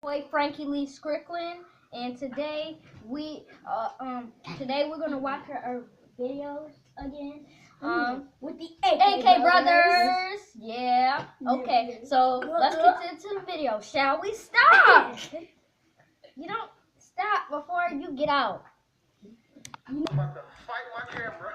Boy Frankie Lee Strickland, and today we're gonna watch our videos again. With the AK brothers. Yeah. Okay. So let's get into the video. Shall we? Stop. You don't stop before you get out. I'm about to fight my camera.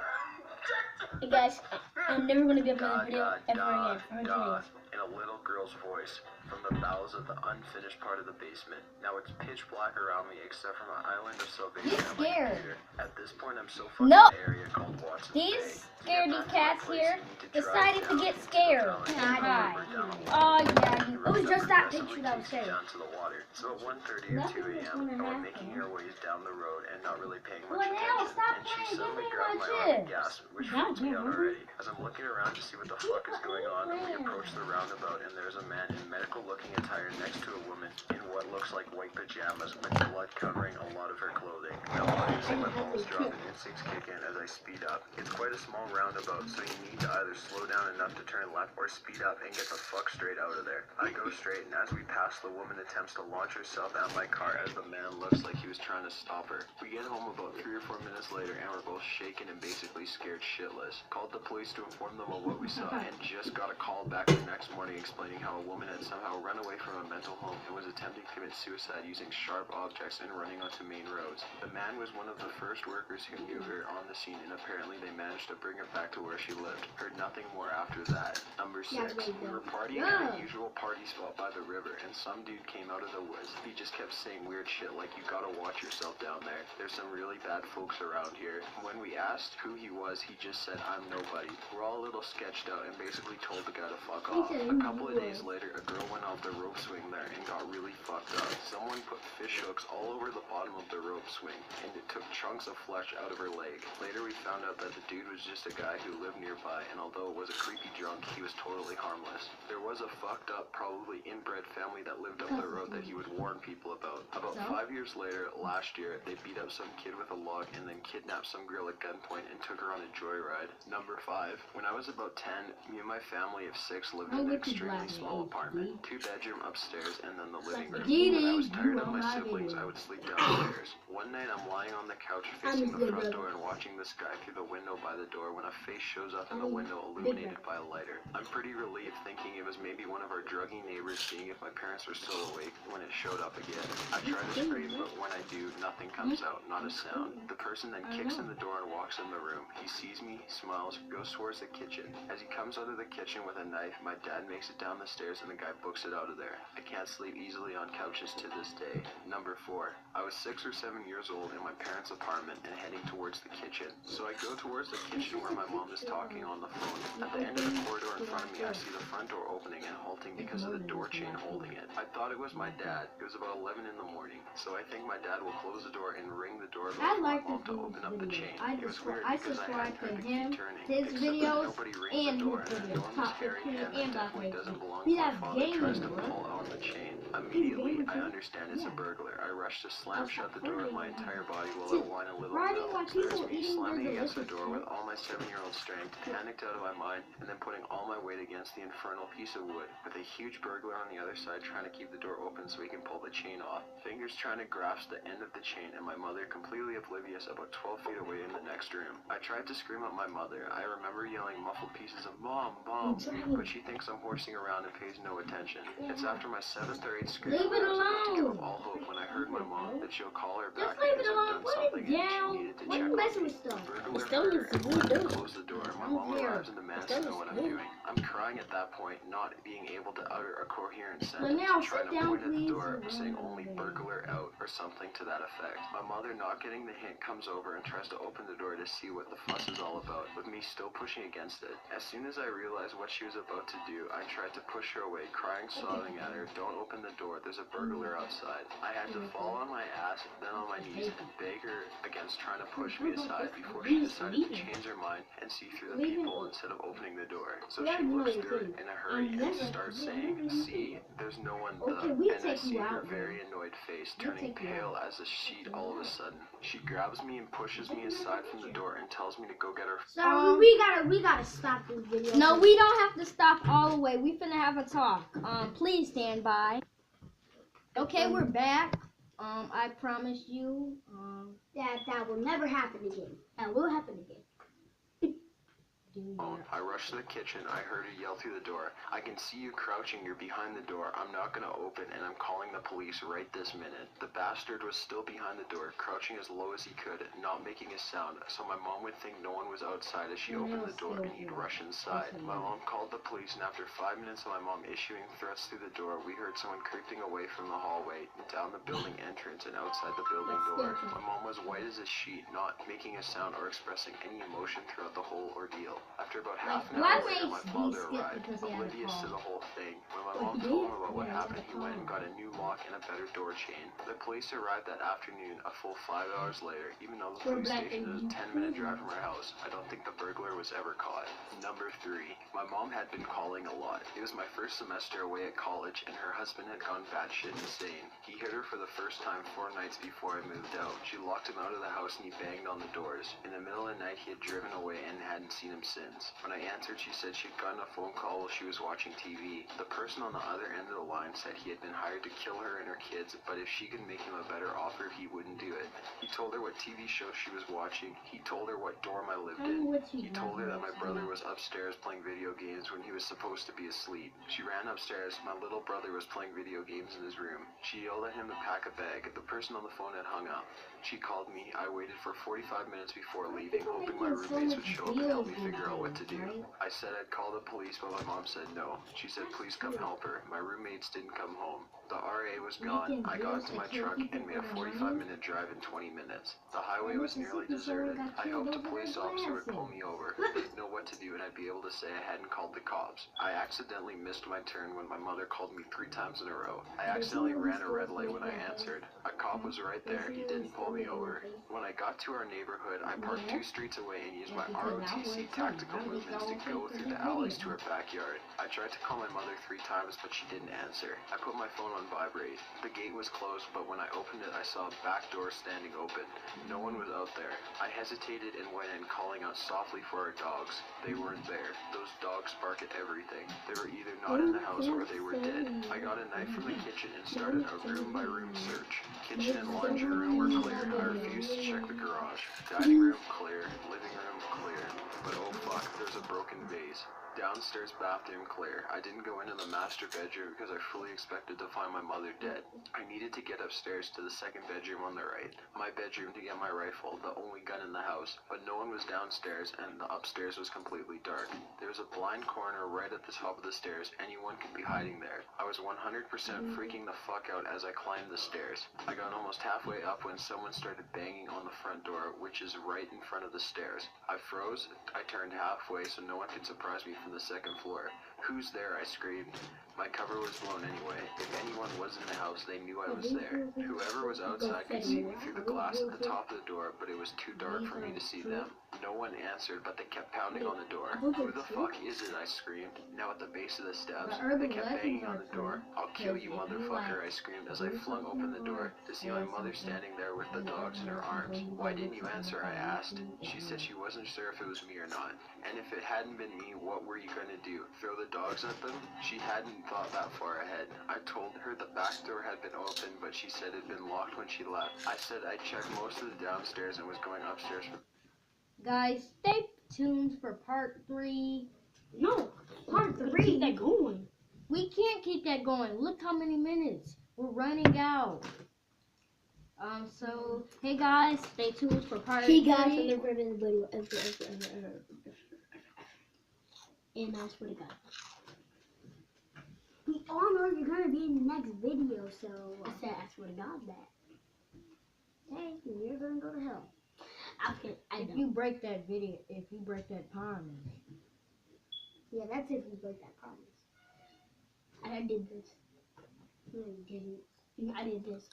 Hey guys, I'm never gonna be able to make a video ever again. In a little girl's voice from the bowels of the unfinished part of the basement. Now it's pitch black around me except for my island of salvation. He's scared. At this point, I'm so fucking No. in the area called Watson. These scaredy cats here decided to get scared. Hi. Oh yeah. It was just that picture that was scared. Down to the water. So at 1:30 or 2 a.m., we're making our ways down the road and not really paying much attention. Stop And she playing. suddenly Give me grabbed my my arm and chips. gasped, which freaked me out already. As I'm looking around to see what the fuck is going on, we approach the roundabout and there's a man in medical-looking attire next to a woman in what looks like white pajamas with blood covering a lot of her clothing. Now obviously my balls drop and instincts kick in as I speed up. It's quite a small roundabout, so you need to either slow down enough to turn left or speed up and get the fuck straight out of there. I go straight, and as we pass, the woman attempts to launch herself at my car as the man looks like he was trying to stop her. We get home about 3 or 4 minutes later and we're both shaken and basically scared shitless. Called the police to inform them of what we saw and just got a call back the next morning explaining how a woman had somehow run away from a mental home and was attempting to commit suicide using sharp objects and running onto main roads. The man was one of the first workers who knew her on the scene, and apparently they managed to bring her back to where she lived. Heard nothing more after that. Number 6. We were partying at a usual party spot by the river, and some dude came out of the woods. He just kept saying weird shit like, you gotta watch yourself down there. There's some really bad folks around here. When we asked who he was, he just said, I'm nobody. We're all a little sketched out and basically told the guy to fuck off. A couple of days later, a girl went off the rope swing there and got really fucked up. Someone put fish hooks all over the bottom of the rope swing, and it took chunks of flesh out of her leg. Later we found out that the dude was just a guy who lived nearby, and although it was a creepy drunk, he was totally harmless. There was a fucked up, probably inbred family that lived up the road that he would warn people about. About 5 years later, last year, they beat up some kid with a log and then kidnapped some girl at gunpoint and took her on a joyride. Number 5. When I was about 10, me and my family of 6 lived in an extremely small apartment. 2-bedroom upstairs and then the living room. When I was tired of my siblings, I would sleep downstairs. One night I'm lying on the couch facing the front door and watching the sky through the window by the door when a face shows up in the window illuminated by a lighter. I'm pretty relieved, thinking it was maybe one of our druggy neighbors seeing if my parents were still awake when it showed up again. I try to scream, but when I do, nothing comes out, not a sound. The person then kicks in the door and walks in the room. He sees me, smiles, goes towards the kitchen. As he comes out of the kitchen with a knife, my dad makes it down the stairs and the guy books it out of there. I can't sleep easily on couches to this day. Number 4. I was 6 or 7 years old in my parents' apartment and heading towards the kitchen. So I go towards the kitchen where my mom is talking on the phone. At the end of the corridor in front of me, I see the front door opening and halting because of the door chain holding it. I thought it was my dad. It was about 11 in the morning, so I think my dad will close the door and ring the doorbell for my mom to open up the chain. It was weird because I hadn't heard the key turning, his except videos, that nobody rings the door and the door was scary and it definitely doesn't belong to my father tries to pull on the chain. Immediately, I understand it's a burglar. I rush to slam shut the door with my entire body while I whine a little bell. There's me slamming against the door with all my 7-year-old strength, panicked out of my mind, and then putting all my weight against the infernal piece of wood, with a huge burglar on the other side trying to keep the door open so he can pull the chain off. Fingers trying to grasp the end of the chain, and my mother completely oblivious about 12 feet away in the next room. I tried to scream at my mother. I remember yelling muffled pieces of Mom, Mom, but she thinks I'm horsing around and pays no attention. It's after my 7th or 8th scream Leave it I was about to give alone. up all hope when I heard my mom that she'll call her Just back leave because it alone. I've done Put something it and down. she needed to Why check you on messing me. with stuff? Burglar Still heard her needs to and be went to done. close the door. My mom arrives and demands to know what I'm doing. I'm crying at that point, not being able to utter a coherent sentence, now trying sit to down, point at the please. door, saying only burglar out or something to that effect. My mother, not getting the hint, comes over and tries to open the door to see what the fuss is all about, with me still pushing against it. As soon as I realized what she was about to do, I tried to push her away, crying, sobbing at her, don't open the door, there's a burglar outside. I had to fall on my ass, then on my knees, and beg her against trying to push me aside before she decided to change her mind and see through the people instead of opening the door. So she looks through it in a hurry and starts saying, see, there's no one and I see her very annoyed face turning pale as a sheet all of a sudden. She grabs me and pushes me aside from the door and tells me to go get her. So we gotta stop this video. No, we don't have to stop all the way. We finna have a talk. Please stand by. Okay, we're back. I promise you, that will never happen again. And will happen again. I rushed to the kitchen. I heard her yell through the door. I can see you crouching. You're behind the door. I'm not gonna open, and I'm calling the police right this minute. The bastard was still behind the door, crouching as low as he could, not making a sound, so my mom would think no one was outside as she opened the door, and he'd rush inside. My mom called the police, and after 5 minutes of my mom issuing threats through the door, we heard someone creeping away from the hallway, down the building entrance, and outside the building door. My mom was white as a sheet, not making a sound or expressing any emotion throughout the whole ordeal. After about half an hour later, my father arrived, oblivious to the whole thing. When my mom told him about what happened, he went and got a new lock and a better door chain. The police arrived that afternoon, a full 5 hours later. Even though the police station is a 10-minute drive from our house, I don't think the burglar was ever caught. Number 3. My mom had been calling a lot. It was my first semester away at college, and her husband had gone batshit insane. He hit her for the first time 4 nights before I moved out. She locked him out of the house and he banged on the doors. In the middle of the night, he had driven away and hadn't seen him since. When I answered, she said she'd gotten a phone call while she was watching TV. The person on the other end of the line said he had been hired to kill her and her kids, but if she could make him a better offer, he wouldn't do it. He told her what TV show she was watching. He told her what dorm I lived in. He told her that my brother was upstairs playing video games when he was supposed to be asleep. She ran upstairs. My little brother was playing video games in his room. She yelled at him to pack a bag. The person on the phone had hung up. She called me. I waited for 45 minutes before leaving, hoping my roommates would show up and help me figure out what to do. I said I'd call the police, but my mom said no. She said please come help her. My roommates didn't come home. The RA was gone. I got into my truck and made a 45-minute drive in 20 minutes. The highway was nearly deserted. I hoped a police officer would pull me over. They'd know what to do and I'd be able to say I hadn't called the cops. I accidentally missed my turn when my mother called me 3 times in a row. I accidentally ran a red light when I answered. A cop was right there. He didn't pull me over. When I got to our neighborhood, I parked 2 streets away and used my ROTC tactical movements to go through the alleys to her backyard. I tried to call my mother 3 times, but she didn't answer. I put my phone on vibrate. The gate was closed, but when I opened it, I saw a back door standing open. No one was out there. I hesitated and went in, calling out softly for our dogs. They weren't there. Those dogs bark at everything. They were either not in the house or they were dead. I got a knife from the kitchen and started a room-by-room search. Kitchen and laundry room were clear. I refused to check the garage. Dining room clear. Living room clear. But oh fuck, there's a broken vase. Downstairs bathroom clear. I didn't go into the master bedroom because I fully expected to find my mother dead. I needed to get upstairs to the second bedroom on the right. My bedroom to get my rifle, the only gun in the house. But no one was downstairs and the upstairs was completely dark. There was a blind corner right at the top of the stairs. Anyone could be hiding there. I was 100% freaking the fuck out as I climbed the stairs. I got almost halfway up when someone started banging on the front door, which is right in front of the stairs. I froze. I turned halfway so no one could surprise me from the second floor. Who's there? I screamed. My cover was blown anyway. If anyone was in the house, they knew I was there. Whoever was outside could see me through the glass at the top of the door, but it was too dark for me to see them. No one answered, but they kept pounding on the door. Who the fuck is it? I screamed. Now at the base of the steps, they kept banging on the door. I'll kill you, motherfucker, I screamed as I flung open the door to see my mother standing there with the dogs in her arms. Why didn't you answer? I asked. She said she wasn't sure if it was me or not. And if it hadn't been me, what were you going to do? Throw the dogs at them? She hadn't thought that far ahead. I told her the back door had been open, but she said it had been locked when she left. I said I checked most of the downstairs and was going upstairs for... guys, stay tuned for part 3. No, part 3. Keep that going. We can't keep that going. Look how many minutes. We're running out. So, hey guys, stay tuned for part 3. Hey guys, I'm never heard of the video ever. And I swear to God. We all know you're gonna be in the next video, so I said I swear to God that. Hey, you're gonna go to hell. If you break that video, if you break that promise. Yeah, that's if you break that promise. I did this. No, you didn't. I did this.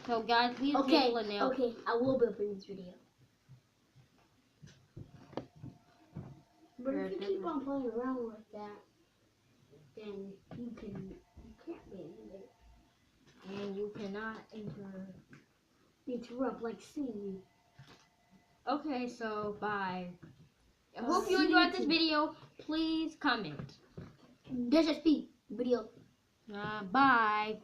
So guys, we Okay, I will be opening this video. But if you keep on playing around like that, then you can't be in there. And you cannot interrupt like see. Okay, so bye. I hope you enjoyed this video. Please comment. There's a speed video. Bye.